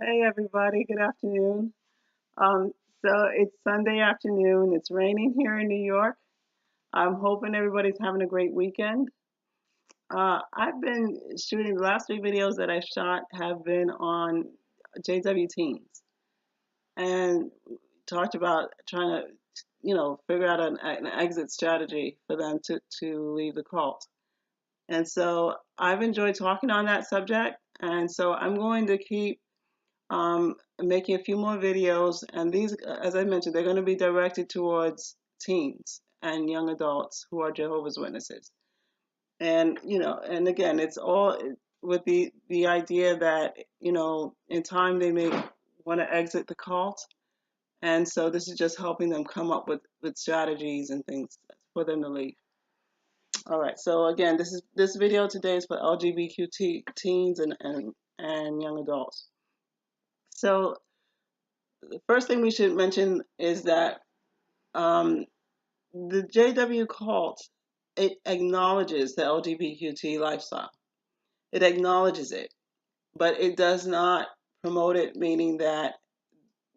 Hey everybody, good afternoon. Um, so it's Sunday afternoon. It's raining here in New York. I'm hoping everybody's having a great weekend. I've been shooting the last three videos that I shot have been on JW teens and talked about trying to, figure out an exit strategy for them to leave the cult. And so I've enjoyed talking on that subject. And so I'm going to keep making a few more videos, and these, as I mentioned, they're going to be directed towards teens and young adults who are Jehovah's Witnesses. And and again, it's all with the idea that in time they may want to exit the cult, and so this is just helping them come up with strategies and things for them to leave. All right. So again, this video today is for LGBTQ teens and young adults. So the first thing we should mention is that um, the JW cult, it acknowledges the LGBTQT lifestyle. It acknowledges it, but it does not promote it, meaning that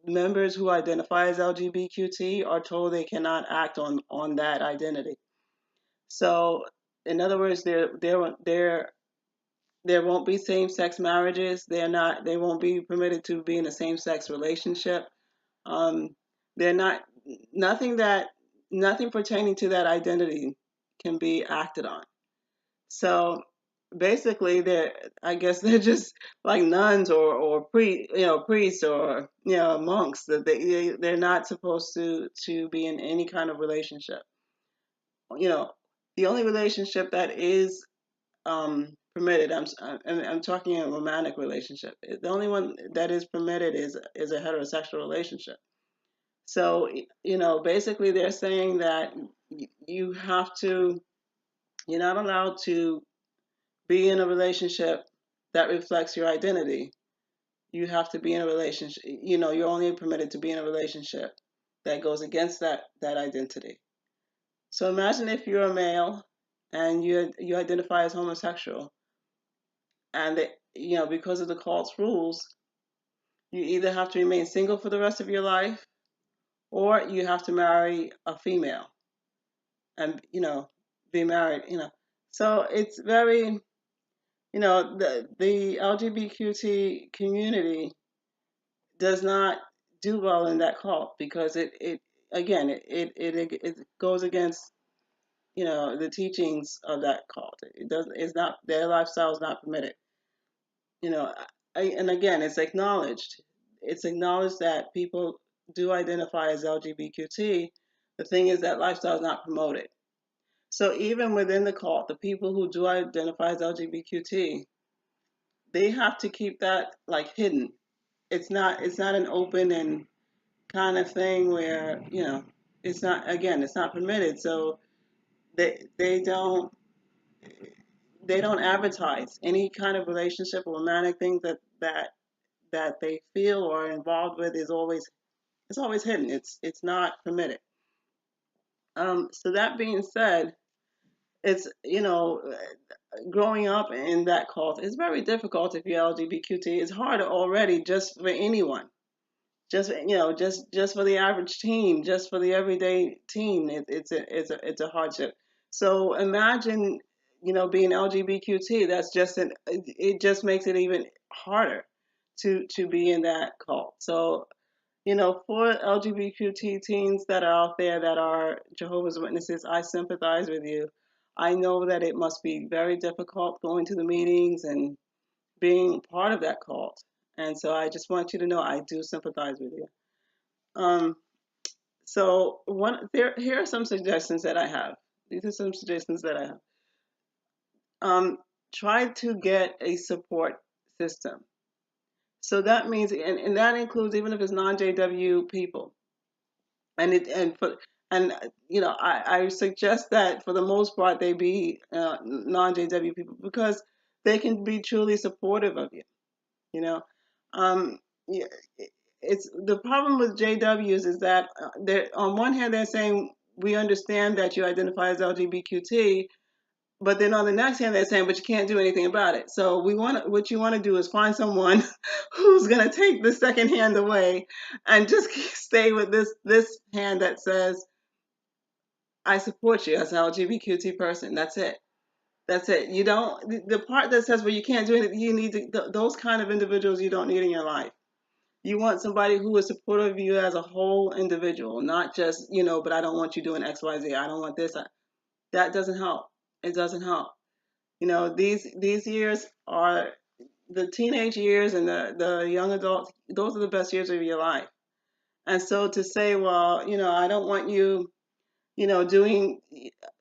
members who identify as LGBTQT are told they cannot act on that identity. So, in other words, there won't be same-sex marriages. They won't be permitted to be in a same-sex relationship. Um, they're not nothing that nothing pertaining to that identity can be acted on. So basically, I guess they're just like nuns or priests or monks that they're not supposed to be in any kind of relationship. You know, the only relationship that is permitted. I'm talking a romantic relationship. The only one that is permitted is a heterosexual relationship. So, basically they're saying that you have to, you're not allowed to be in a relationship that reflects your identity. You have to be in a relationship, you're only permitted to be in a relationship that goes against that identity. So imagine if you're a male and you identify as homosexual and because of the cult's rules, you either have to remain single for the rest of your life or you have to marry a female and be married. So it's very, the LGBTQT community does not do well in that cult because it again it goes against the teachings of that cult. It does It's not, their lifestyle is not permitted. you know and again, it's acknowledged that people do identify as LGBTQT. The thing is that lifestyle is not promoted. So even within the cult, the people who do identify as LGBTQT, they have to keep that like hidden. It's not an open and kind of thing where it's not permitted. So they don't advertise any kind of relationship or romantic things that they feel or are involved with. It's always hidden. It's not permitted. So that being said, it's growing up in that cult is very difficult if you're LGBTQT. It's hard already just for anyone. Just for the average teen, just for the everyday teen, it's a hardship. So imagine, being LGBTQT. It just makes it even harder to be in that cult. So, for LGBTQ teens that are out there that are Jehovah's Witnesses, I sympathize with you. I know that it must be very difficult going to the meetings and being part of that cult. And so I just want you to know I do sympathize with you. Um, so here are some suggestions that I have. These are some suggestions that I have. Try to get a support system. So that means, and that includes even if it's non-JW people. And it and for and I suggest that for the most part they be non-JW people because they can be truly supportive of you. You know, um, yeah, it's the problem with JWs is that they're on one hand they're saying we understand that you identify as LGBTQT, But then on the next hand, they're saying, but you can't do anything about it. So what you want to do is find someone who's going to take the second hand away and just stay with this hand that says, I support you as an LGBTQ person. That's it. That's it. You don't, the part that says, well, you can't do anything, you need to, those kind of individuals you don't need in your life. You want somebody who is supportive of you as a whole individual, not just, but I don't want you doing X, Y, Z. I don't want this. That doesn't help. It doesn't help. These years are the teenage years and the young adults. Those are the best years of your life. And so to say, well, I don't want you, doing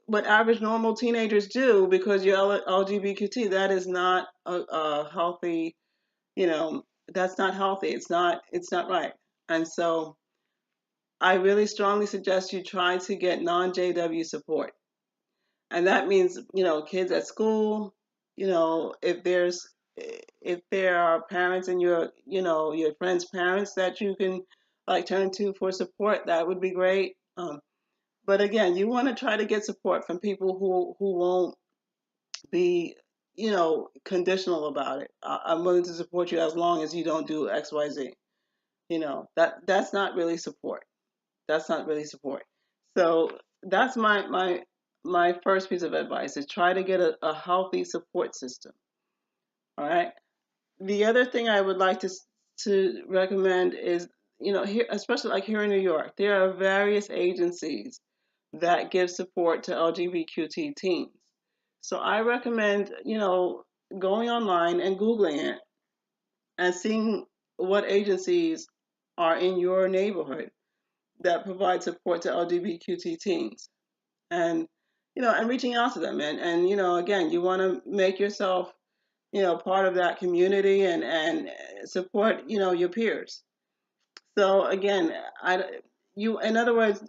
what average normal teenagers do because you're LGBTQ, that is not a healthy, that's not healthy. It's not right. And so I really strongly suggest you try to get non-JW support. And that means, kids at school, if there are parents and your friends' parents that you can like turn to for support, that would be great. But again, you want to try to get support from people who won't be, conditional about it. I'm willing to support you as long as you don't do X, Y, Z. That's not really support. That's not really support. So that's my first piece of advice is try to get a healthy support system. All right. The other thing I would like to recommend is, here, especially like here in New York, there are various agencies that give support to LGBTQ teens. So I recommend, going online and Googling it and seeing what agencies are in your neighborhood that provide support to LGBTQ teens, and and reaching out to them, and again, you want to make yourself part of that community, and support your peers. So again, in other words,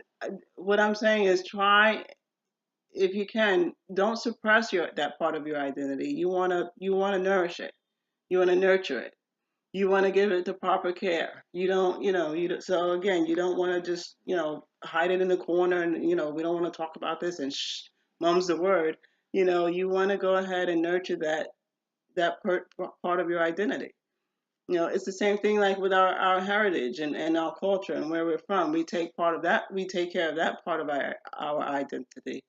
what I'm saying is try, if you can, don't suppress that part of your identity. You want to nourish it. You want to nurture it. You want to give it the proper care. You don't, so again, you don't want to just, hide it in the corner and, we don't want to talk about this and mum's the word. You want to go ahead and nurture that part of your identity. It's the same thing like with our heritage and our culture and where we're from. We take care of that part of our identity.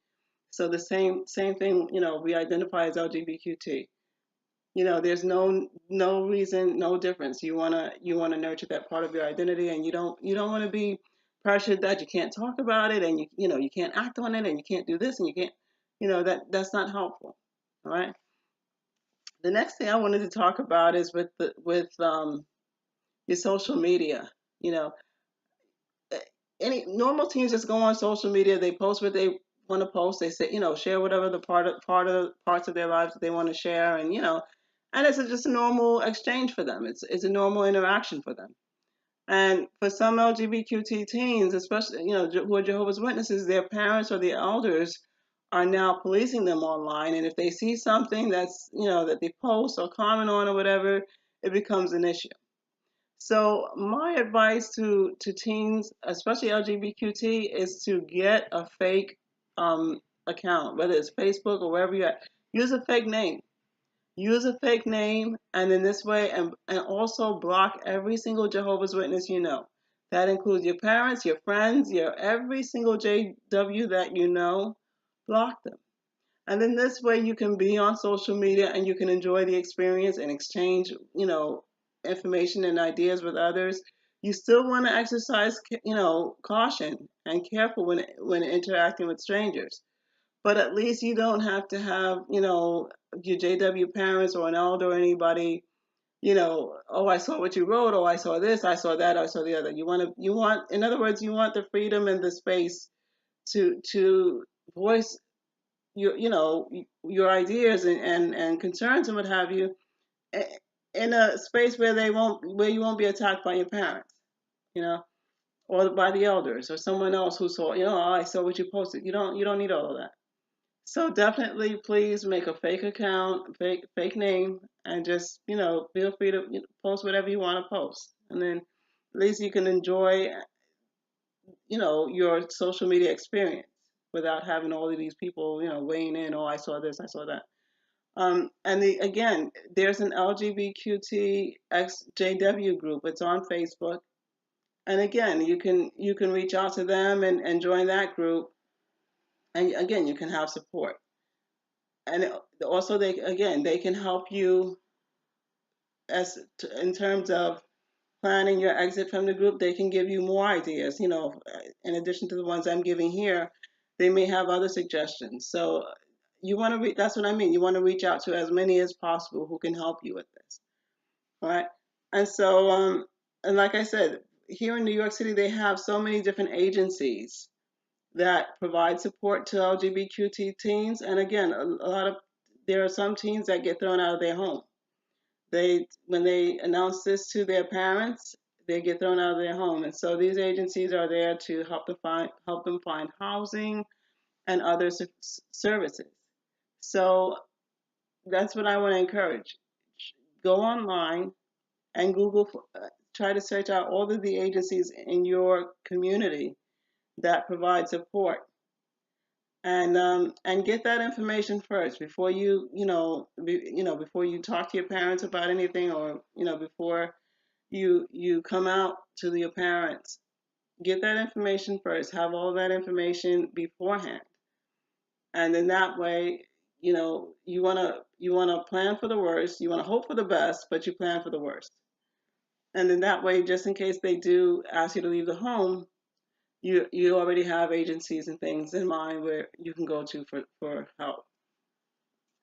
So the same thing, we identify as LGBTQT. There's no reason, no difference. You wanna nurture that part of your identity, and you don't want to be pressured that you can't talk about it, and you can't act on it, and you can't do this, and you can't, that's not helpful. All right. The next thing I wanted to talk about is with your social media. You know, eh, any normal teens just go on social media. They post what they want to post. They say, share whatever the parts of their lives that they want to share, and it's just a normal exchange for them. It's a normal interaction for them. And for some LGBTQ teens, especially who are Jehovah's Witnesses, their parents or the elders are now policing them online. And if they see something that's that they post or comment on or whatever, it becomes an issue. So my advice to teens, especially LGBTQT, is to get a fake account, whether it's Facebook or wherever you're at. Use a fake name. Use a fake name, and in this way, and also block every single Jehovah's Witness you know. That includes your parents, your friends, your every single JW that you know. Block them. And then this way you can be on social media and you can enjoy the experience and exchange, information and ideas with others. You still want to exercise, caution and careful when interacting with strangers. But at least you don't have to have, your JW parents or an elder or anybody, oh, I saw what you wrote, oh, I saw this, I saw that, I saw the other. In other words, you want the freedom and the space to voice your ideas and concerns and what have you, in a space where you won't be attacked by your parents, you know, or by the elders or someone else who saw, oh, I saw what you posted. You don't need all of that. So definitely, please make a fake account, fake name, and just feel free to post whatever you want to post, and then at least you can enjoy your social media experience. without having all of these people, weighing in. Oh, I saw this, I saw that. And again, there's an LGBTQT XJW group. It's on Facebook. And again, you can reach out to them and join that group. And again, you can have support. And also, they can help you in terms of planning your exit from the group. They can give you more ideas. In addition to the ones I'm giving here, they may have other suggestions. So you want to that's what I mean. You want to reach out to as many as possible who can help you with this. All right. And so, and like I said, here in New York City, they have so many different agencies that provide support to LGBTQ teens. And again, there are some teens that get thrown out of their home. When they announce this to their parents, they get thrown out of their home. And so these agencies are there to help them find housing and other services. So that's what I want to encourage. Go online and Google, try to search out all of the agencies in your community that provide support, and get that information first before before you talk to your parents about anything, or before you come out to your parents. Get that information first. Have all that information beforehand, and then that way, you wanna plan for the worst. You wanna hope for the best, but you plan for the worst. And then that way, just in case they do ask you to leave the home, you already have agencies and things in mind where you can go to for help.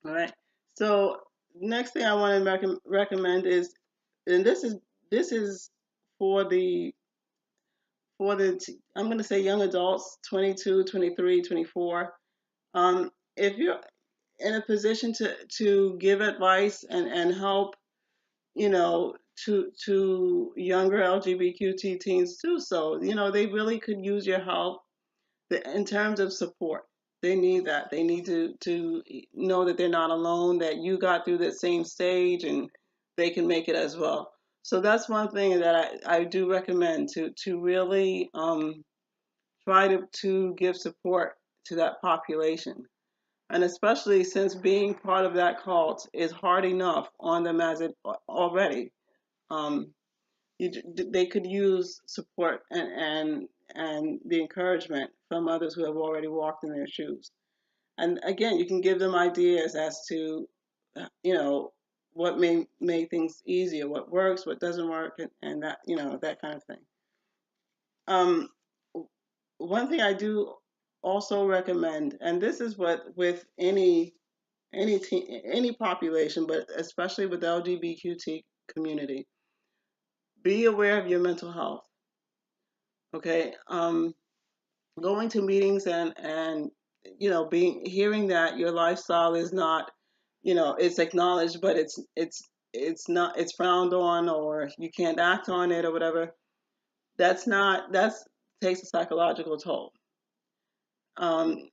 All right. So next thing I want to recommend is, and this is for the I'm going to say young adults, 22, 23, 24. If you're in a position to give advice and help, to younger LGBTQ teens too, so they really could use your help in terms of support. They need that. They need to know that they're not alone, that you got through that same stage and they can make it as well. So that's one thing that I do recommend, to really try to give support to that population. And especially since being part of that cult is hard enough on them as it already. Um, they could use support and the encouragement from others who have already walked in their shoes. And again, you can give them ideas as to, what may make things easier, what works, what doesn't work, and that, that kind of thing. Um, One thing I do also recommend, and this is what with any population, but especially with the LGBTQ community, be aware of your mental health. Okay. Going to meetings and being hearing that your lifestyle is not, it's acknowledged, but it's not, it's frowned on, or you can't act on it or whatever. That's takes a psychological toll. um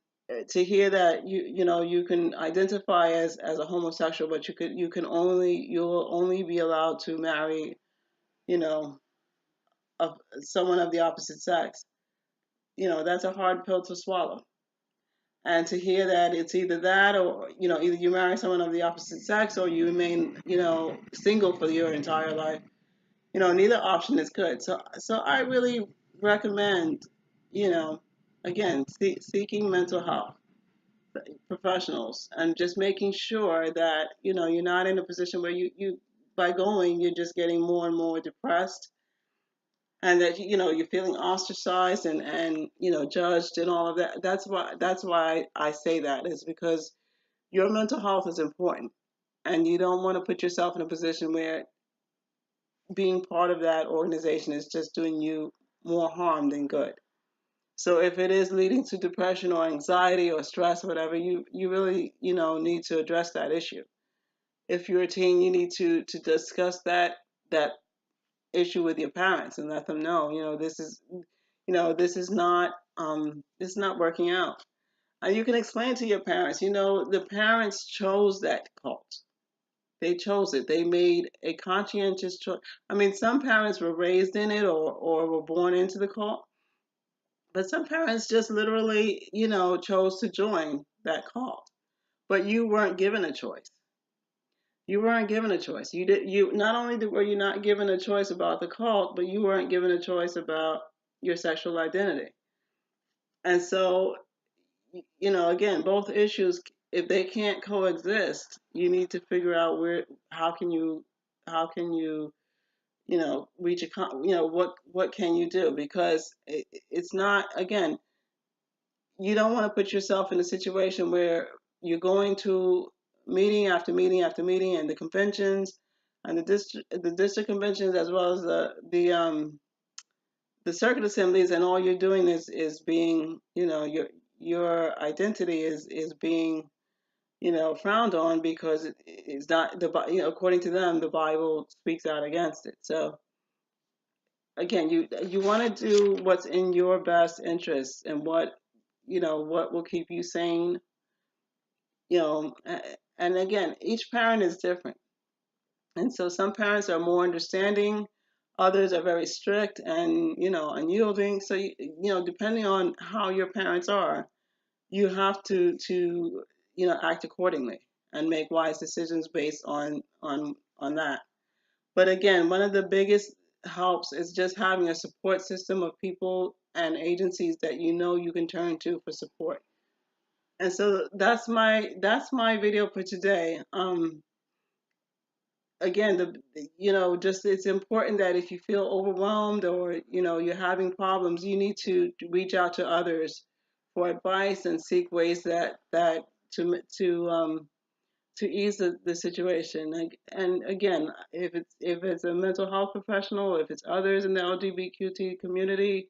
to hear that you can identify as a homosexual, but you'll only be allowed to marry, you know someone of the opposite sex. That's a hard pill to swallow. And to hear that it's either that, or either you marry someone of the opposite sex, or you remain single for your entire life. Neither option is good. So I really recommend, you know again, seeking mental health professionals, and just making sure that you're not in a position where you by going, you're just getting more and more depressed, and that you're feeling ostracized and judged and all of that. That's why I say that, is because your mental health is important, and you don't want to put yourself in a position where being part of that organization is just doing you more harm than good. So if it is leading to depression or anxiety or stress or whatever, you really need to address that issue. If you're a teen, you need to discuss that issue with your parents and let them know, this is not working out. And you can explain to your parents, the parents chose that cult. They chose it. They made a conscientious choice. I mean, some parents were raised in it, or were born into the cult, But some parents just literally, chose to join that cult. But you weren't given a choice. You weren't given a choice. You did. You not only were you not given a choice about the cult, but you weren't given a choice about your sexual identity. And so, again, both issues, if they can't coexist, you need to figure out how can you, how can you, reach what can you do? Because it's not, again, you don't want to put yourself in a situation where you're going to meeting after meeting after meeting, and the conventions and the district conventions, as well as the circuit assemblies, and all you're doing is being, your identity is being, frowned on, because it's not according to them, the Bible speaks out against it. So again, you want to do what's in your best interest, and what will keep you sane. And again, each parent is different, and so some parents are more understanding, others are very strict and, unyielding. So depending on how your parents are, you have to act accordingly and make wise decisions based on that. But again, one of the biggest helps is just having a support system of people and agencies that you can turn to for support. And so that's my video for today. Again, just it's important that if you feel overwhelmed, or you're having problems, you need to reach out to others for advice and seek ways that to ease the situation. And again, if it's a mental health professional, if it's others in the LGBTQT community,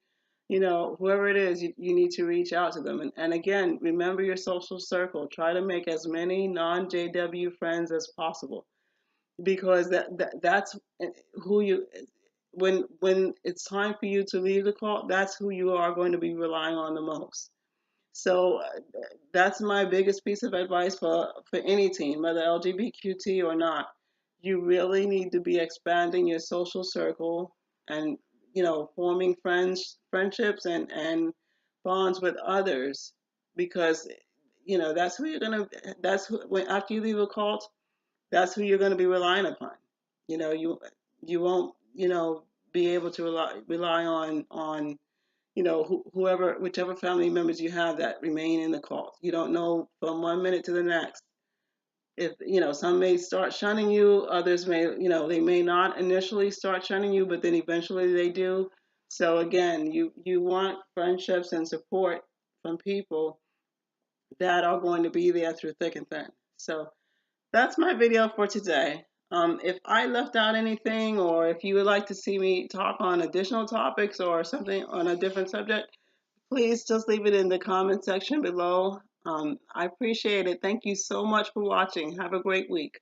whoever it is, you need to reach out to them. And again, remember your social circle. Try to make as many non-JW friends as possible, because that's who you when it's time for you to leave the cult, that's who you are going to be relying on the most. So that's my biggest piece of advice for any teen, whether LGBTQT or not. You really need to be expanding your social circle, and forming friendships and bonds with others, because that's who you're gonna. That's who, when after you leave a cult, that's who you're going to be relying upon. You won't be able to rely on whoever, whichever family members you have that remain in the cult. You don't know from one minute to the next. If some may start shunning you, others may, they may not initially start shunning you, but then eventually they do. So again, you want friendships and support from people that are going to be there through thick and thin. So that's my video for today. If I left out anything, or if you would like to see me talk on additional topics or something on a different subject, please just leave it in the comment section below. I appreciate it. Thank you so much for watching. Have a great week.